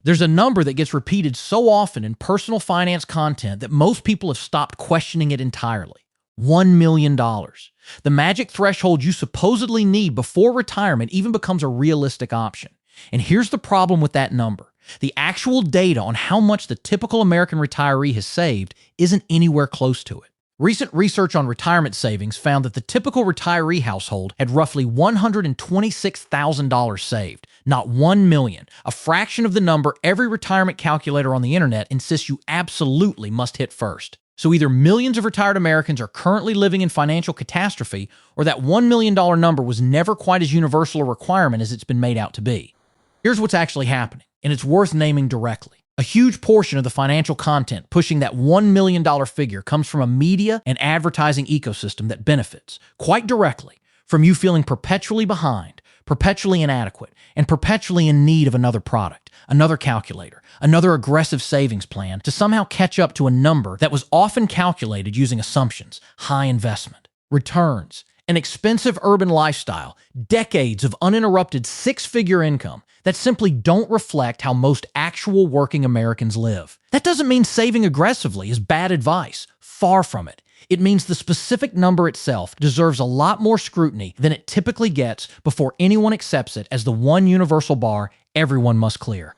There's a number that gets repeated so often in personal finance content that most people have stopped questioning it entirely. $1 million. The magic threshold you supposedly need before retirement even becomes a realistic option. And here's the problem with that number. The actual data on how much the typical American retiree has saved isn't anywhere close to it. Recent research on retirement savings found that the typical retiree household had roughly $126,000 saved, not $1 million, a fraction of the number every retirement calculator on the internet insists you absolutely must hit first. So either millions of retired Americans are currently living in financial catastrophe, or that $1 million number was never quite as universal a requirement as it's been made out to be. Here's what's actually happening, and it's worth naming directly. A huge portion of the financial content pushing that $1 million figure comes from a media and advertising ecosystem that benefits, quite directly, from you feeling perpetually behind, perpetually inadequate, and perpetually in need of another product, another calculator, another aggressive savings plan to somehow catch up to a number that was often calculated using assumptions, high investment, returns, an expensive urban lifestyle, decades of uninterrupted six-figure income that simply don't reflect how most actual working Americans live. That doesn't mean saving aggressively is bad advice. Far from it. It means the specific number itself deserves a lot more scrutiny than it typically gets before anyone accepts it as the one universal bar everyone must clear.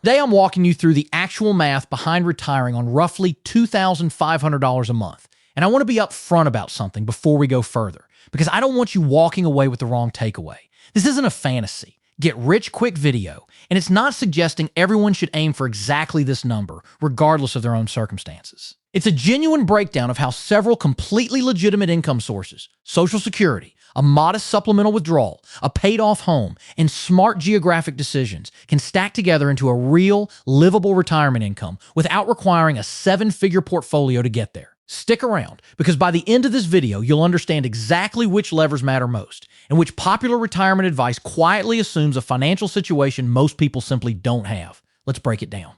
Today I'm walking you through the actual math behind retiring on roughly $2,500 a month. And I want to be upfront about something before we go further, because I don't want you walking away with the wrong takeaway. This isn't a fantasy, get-rich-quick video, and it's not suggesting everyone should aim for exactly this number, regardless of their own circumstances. It's a genuine breakdown of how several completely legitimate income sources, Social Security, a modest supplemental withdrawal, a paid-off home, and smart geographic decisions can stack together into a real, livable retirement income without requiring a seven-figure portfolio to get there. Stick around, because by the end of this video, you'll understand exactly which levers matter most, and which popular retirement advice quietly assumes a financial situation most people simply don't have. Let's break it down.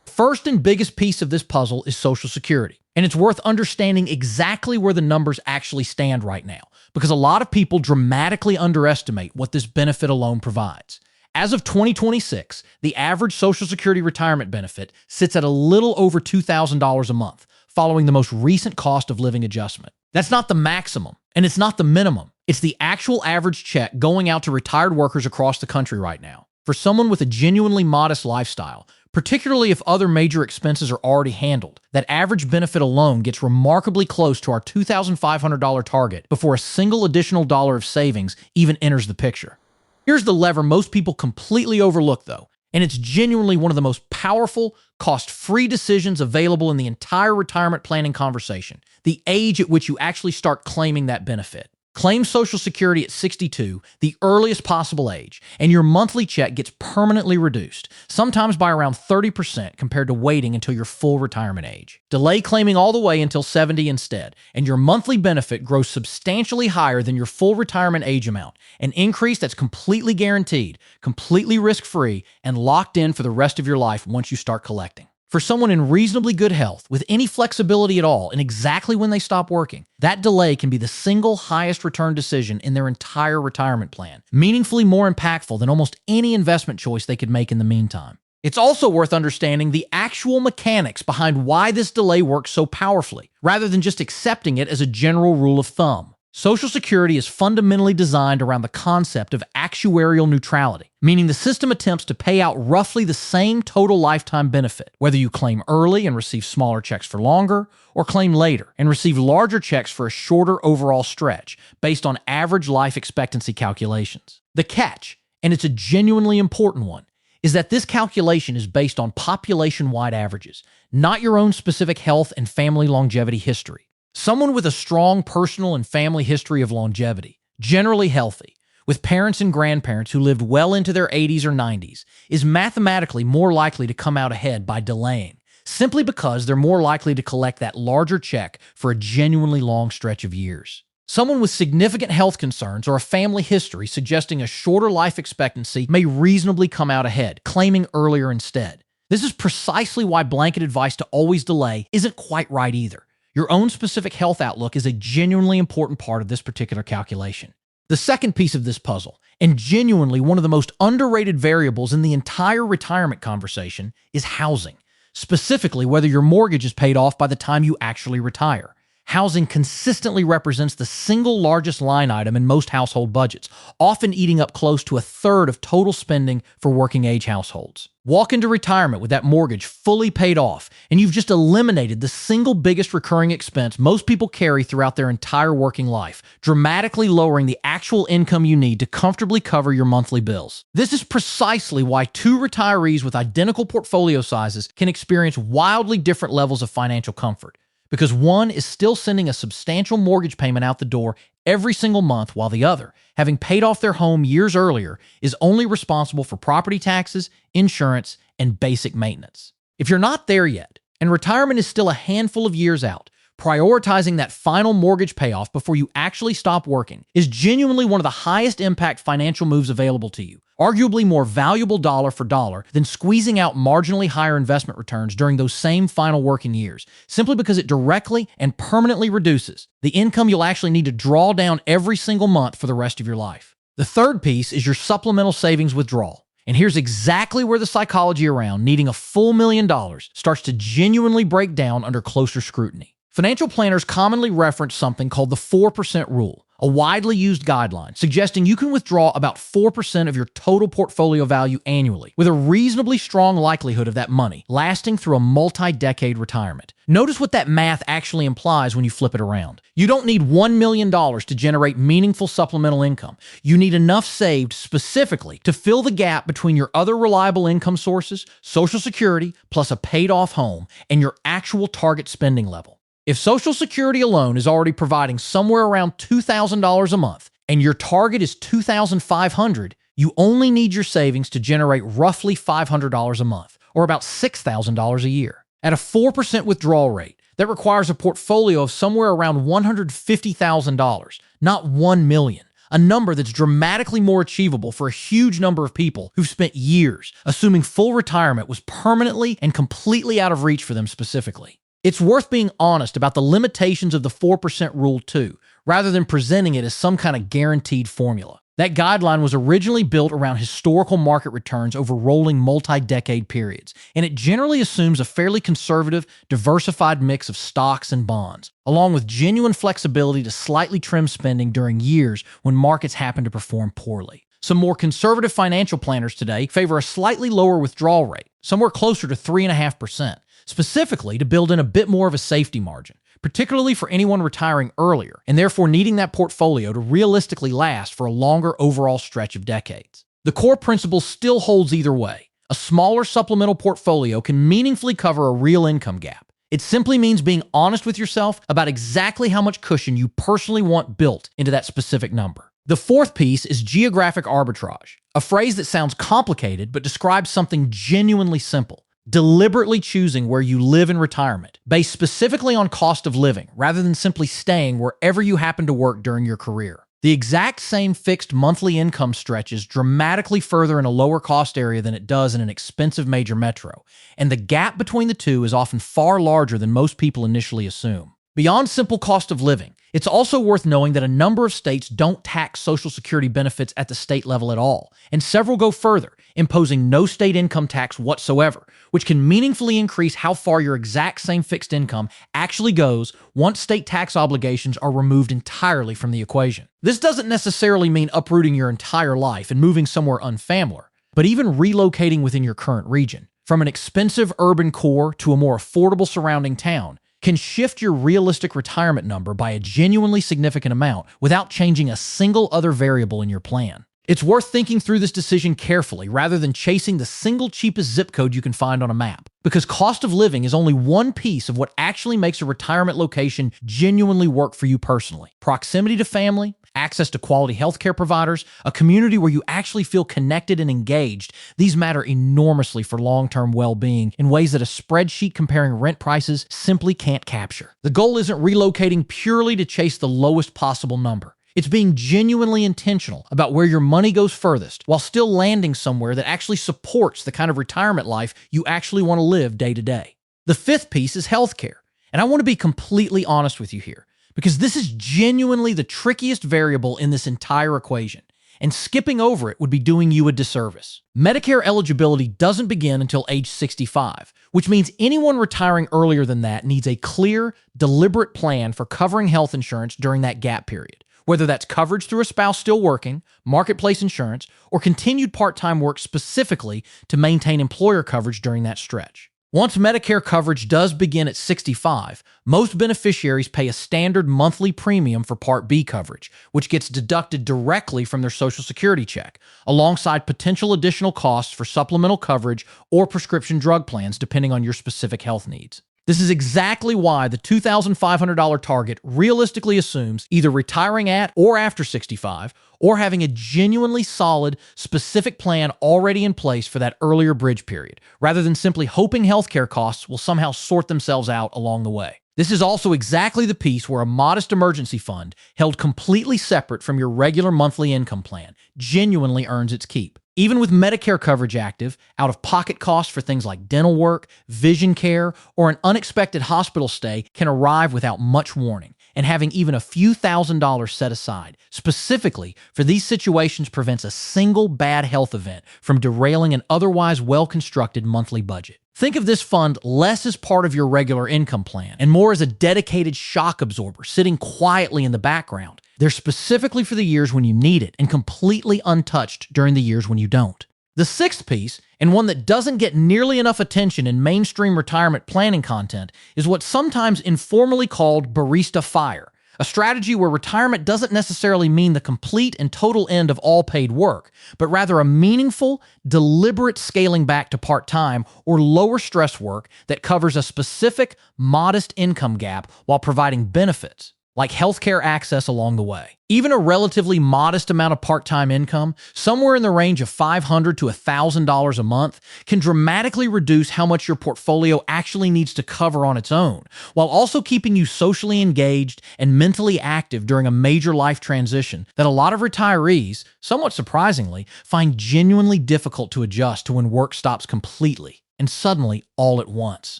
First and biggest piece of this puzzle is Social Security, and it's worth understanding exactly where the numbers actually stand right now, because a lot of people dramatically underestimate what this benefit alone provides. As of 2026, the average Social Security retirement benefit sits at a little over $2,000 a month, following the most recent cost of living adjustment. That's not the maximum, and it's not the minimum. It's the actual average check going out to retired workers across the country right now. For someone with a genuinely modest lifestyle, particularly if other major expenses are already handled, that average benefit alone gets remarkably close to our $2,500 target before a single additional dollar of savings even enters the picture. Here's the lever most people completely overlook, though, and it's genuinely one of the most powerful, cost-free decisions available in the entire retirement planning conversation: the age at which you actually start claiming that benefit. Claim Social Security at 62, the earliest possible age, and your monthly check gets permanently reduced, sometimes by around 30% compared to waiting until your full retirement age. Delay claiming all the way until 70 instead, and your monthly benefit grows substantially higher than your full retirement age amount, an increase that's completely guaranteed, completely risk-free, and locked in for the rest of your life once you start collecting. For someone in reasonably good health, with any flexibility at all, and exactly when they stop working, that delay can be the single highest return decision in their entire retirement plan, meaningfully more impactful than almost any investment choice they could make in the meantime. It's also worth understanding the actual mechanics behind why this delay works so powerfully, rather than just accepting it as a general rule of thumb. Social Security is fundamentally designed around the concept of actuarial neutrality, meaning the system attempts to pay out roughly the same total lifetime benefit, whether you claim early and receive smaller checks for longer, or claim later and receive larger checks for a shorter overall stretch, based on average life expectancy calculations. The catch, and it's a genuinely important one, is that this calculation is based on population-wide averages, not your own specific health and family longevity history. Someone with a strong personal and family history of longevity, generally healthy, with parents and grandparents who lived well into their 80s or 90s, is mathematically more likely to come out ahead by delaying, simply because they're more likely to collect that larger check for a genuinely long stretch of years. Someone with significant health concerns or a family history suggesting a shorter life expectancy may reasonably come out ahead, claiming earlier instead. This is precisely why blanket advice to always delay isn't quite right either. Your own specific health outlook is a genuinely important part of this particular calculation. The second piece of this puzzle, and genuinely one of the most underrated variables in the entire retirement conversation, is housing. Specifically, whether your mortgage is paid off by the time you actually retire. Housing consistently represents the single largest line item in most household budgets, often eating up close to a third of total spending for working-age households. Walk into retirement with that mortgage fully paid off, and you've just eliminated the single biggest recurring expense most people carry throughout their entire working life, dramatically lowering the actual income you need to comfortably cover your monthly bills. This is precisely why two retirees with identical portfolio sizes can experience wildly different levels of financial comfort. Because one is still sending a substantial mortgage payment out the door every single month, while the other, having paid off their home years earlier, is only responsible for property taxes, insurance, and basic maintenance. If you're not there yet, and retirement is still a handful of years out, prioritizing that final mortgage payoff before you actually stop working is genuinely one of the highest impact financial moves available to you, arguably more valuable dollar for dollar than squeezing out marginally higher investment returns during those same final working years, simply because it directly and permanently reduces the income you'll actually need to draw down every single month for the rest of your life. The third piece is your supplemental savings withdrawal. And here's exactly where the psychology around needing a full $1 million starts to genuinely break down under closer scrutiny. Financial planners commonly reference something called the 4% rule, a widely used guideline suggesting you can withdraw about 4% of your total portfolio value annually, with a reasonably strong likelihood of that money lasting through a multi-decade retirement. Notice what that math actually implies when you flip it around. You don't need $1 million to generate meaningful supplemental income. You need enough saved specifically to fill the gap between your other reliable income sources, Social Security, plus a paid-off home, and your actual target spending level. If Social Security alone is already providing somewhere around $2,000 a month, and your target is $2,500, you only need your savings to generate roughly $500 a month, or about $6,000 a year. At a 4% withdrawal rate, that requires a portfolio of somewhere around $150,000, not $1 million, a number that's dramatically more achievable for a huge number of people who've spent years assuming full retirement was permanently and completely out of reach for them specifically. It's worth being honest about the limitations of the 4% rule too, rather than presenting it as some kind of guaranteed formula. That guideline was originally built around historical market returns over rolling multi-decade periods, and it generally assumes a fairly conservative, diversified mix of stocks and bonds, along with genuine flexibility to slightly trim spending during years when markets happen to perform poorly. Some more conservative financial planners today favor a slightly lower withdrawal rate, somewhere closer to 3.5%. Specifically to build in a bit more of a safety margin, particularly for anyone retiring earlier and therefore needing that portfolio to realistically last for a longer overall stretch of decades. The core principle still holds either way. A smaller supplemental portfolio can meaningfully cover a real income gap. It simply means being honest with yourself about exactly how much cushion you personally want built into that specific number. The fourth piece is geographic arbitrage, a phrase that sounds complicated but describes something genuinely simple. Deliberately choosing where you live in retirement, based specifically on cost of living, rather than simply staying wherever you happen to work during your career. The exact same fixed monthly income stretches dramatically further in a lower cost area than it does in an expensive major metro, and the gap between the two is often far larger than most people initially assume. Beyond simple cost of living, it's also worth knowing that a number of states don't tax Social Security benefits at the state level at all, and several go further, imposing no state income tax whatsoever, which can meaningfully increase how far your exact same fixed income actually goes once state tax obligations are removed entirely from the equation. This doesn't necessarily mean uprooting your entire life and moving somewhere unfamiliar, but even relocating within your current region, from an expensive urban core to a more affordable surrounding town, can shift your realistic retirement number by a genuinely significant amount without changing a single other variable in your plan. It's worth thinking through this decision carefully rather than chasing the single cheapest zip code you can find on a map, because cost of living is only one piece of what actually makes a retirement location genuinely work for you personally. Proximity to family, access to quality healthcare providers, a community where you actually feel connected and engaged, these matter enormously for long-term well-being in ways that a spreadsheet comparing rent prices simply can't capture. The goal isn't relocating purely to chase the lowest possible number. It's being genuinely intentional about where your money goes furthest while still landing somewhere that actually supports the kind of retirement life you actually want to live day to day. The fifth piece is healthcare. And I want to be completely honest with you here, because this is genuinely the trickiest variable in this entire equation, and skipping over it would be doing you a disservice. Medicare eligibility doesn't begin until age 65, which means anyone retiring earlier than that needs a clear, deliberate plan for covering health insurance during that gap period, whether that's coverage through a spouse still working, marketplace insurance, or continued part-time work specifically to maintain employer coverage during that stretch. Once Medicare coverage does begin at 65, most beneficiaries pay a standard monthly premium for Part B coverage, which gets deducted directly from their Social Security check, alongside potential additional costs for supplemental coverage or prescription drug plans depending on your specific health needs. This is exactly why the $2,500 target realistically assumes either retiring at or after 65, or having a genuinely solid, specific plan already in place for that earlier bridge period, rather than simply hoping healthcare costs will somehow sort themselves out along the way. This is also exactly the piece where a modest emergency fund, held completely separate from your regular monthly income plan, genuinely earns its keep. Even with Medicare coverage active, out-of-pocket costs for things like dental work, vision care, or an unexpected hospital stay can arrive without much warning, and having even a few $1,000s set aside specifically for these situations prevents a single bad health event from derailing an otherwise well-constructed monthly budget. Think of this fund less as part of your regular income plan and more as a dedicated shock absorber sitting quietly in the background. They're specifically for the years when you need it and completely untouched during the years when you don't. The sixth piece, and one that doesn't get nearly enough attention in mainstream retirement planning content, is what's sometimes informally called barista FIRE, a strategy where retirement doesn't necessarily mean the complete and total end of all paid work, but rather a meaningful, deliberate scaling back to part-time or lower stress work that covers a specific, modest income gap while providing benefits, like healthcare access along the way. Even a relatively modest amount of part-time income, somewhere in the range of $500 to $1,000 a month, can dramatically reduce how much your portfolio actually needs to cover on its own, while also keeping you socially engaged and mentally active during a major life transition that a lot of retirees, somewhat surprisingly, find genuinely difficult to adjust to when work stops completely and suddenly all at once.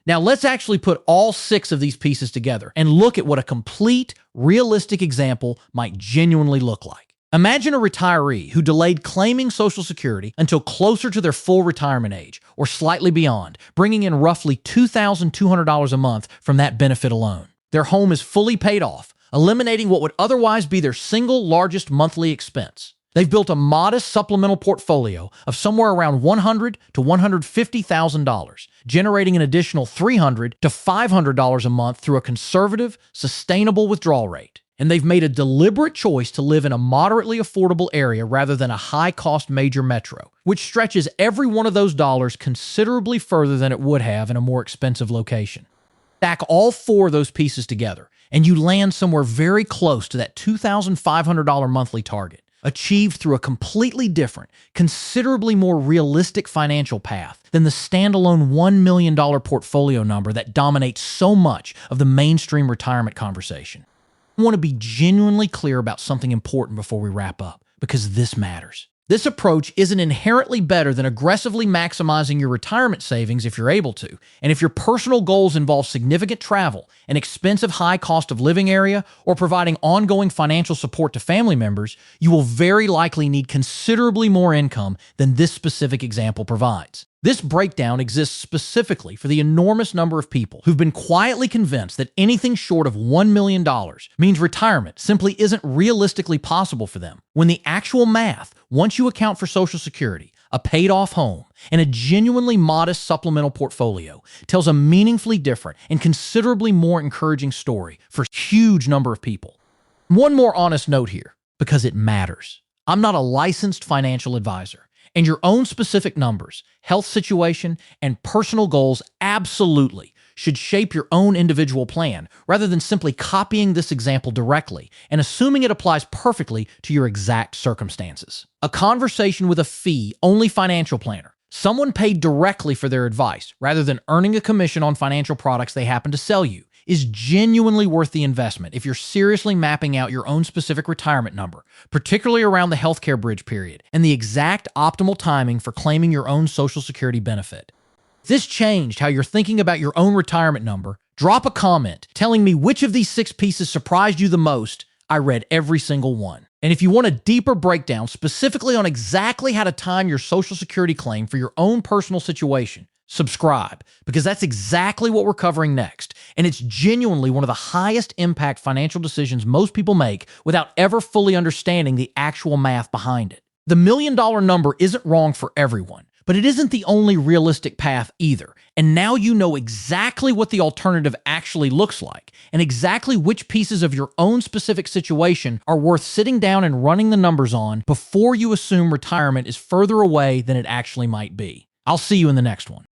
Now let's actually put all 6 of these pieces together and look at what a complete, realistic example might genuinely look like. Imagine a retiree who delayed claiming Social Security until closer to their full retirement age, or slightly beyond, bringing in roughly $2,200 a month from that benefit alone. Their home is fully paid off, eliminating what would otherwise be their single largest monthly expense. They've built a modest supplemental portfolio of somewhere around $100,000 to $150,000, generating an additional $300 to $500 a month through a conservative, sustainable withdrawal rate. And they've made a deliberate choice to live in a moderately affordable area rather than a high-cost major metro, which stretches every one of those dollars considerably further than it would have in a more expensive location. Stack all 4 of those pieces together, and you land somewhere very close to that $2,500 monthly target, achieved through a completely different, considerably more realistic financial path than the standalone $1 million portfolio number that dominates so much of the mainstream retirement conversation. I want to be genuinely clear about something important before we wrap up, because this matters. This approach isn't inherently better than aggressively maximizing your retirement savings if you're able to, and if your personal goals involve significant travel, an expensive high cost of living area, or providing ongoing financial support to family members, you will very likely need considerably more income than this specific example provides. This breakdown exists specifically for the enormous number of people who've been quietly convinced that anything short of $1 million means retirement simply isn't realistically possible for them, when the actual math, once you account for Social Security, a paid-off home, and a genuinely modest supplemental portfolio, tells a meaningfully different and considerably more encouraging story for a huge number of people. One more honest note here, because it matters. I'm not a licensed financial advisor, and your own specific numbers, health situation, and personal goals absolutely should shape your own individual plan, rather than simply copying this example directly and assuming it applies perfectly to your exact circumstances. A conversation with a fee-only financial planner, someone paid directly for their advice, rather than earning a commission on financial products they happen to sell you, is genuinely worth the investment if you're seriously mapping out your own specific retirement number, particularly around the healthcare bridge period, and the exact optimal timing for claiming your own Social Security benefit. If this changed how you're thinking about your own retirement number, Drop a comment telling me which of these 6 pieces surprised you the most. I read every single one. And if you want a deeper breakdown specifically on exactly how to time your Social Security claim for your own personal situation, subscribe, because that's exactly what we're covering next. And it's genuinely one of the highest impact financial decisions most people make without ever fully understanding the actual math behind it. The $1 million number isn't wrong for everyone, but it isn't the only realistic path either. And now you know exactly what the alternative actually looks like, and exactly which pieces of your own specific situation are worth sitting down and running the numbers on before you assume retirement is further away than it actually might be. I'll see you in the next one.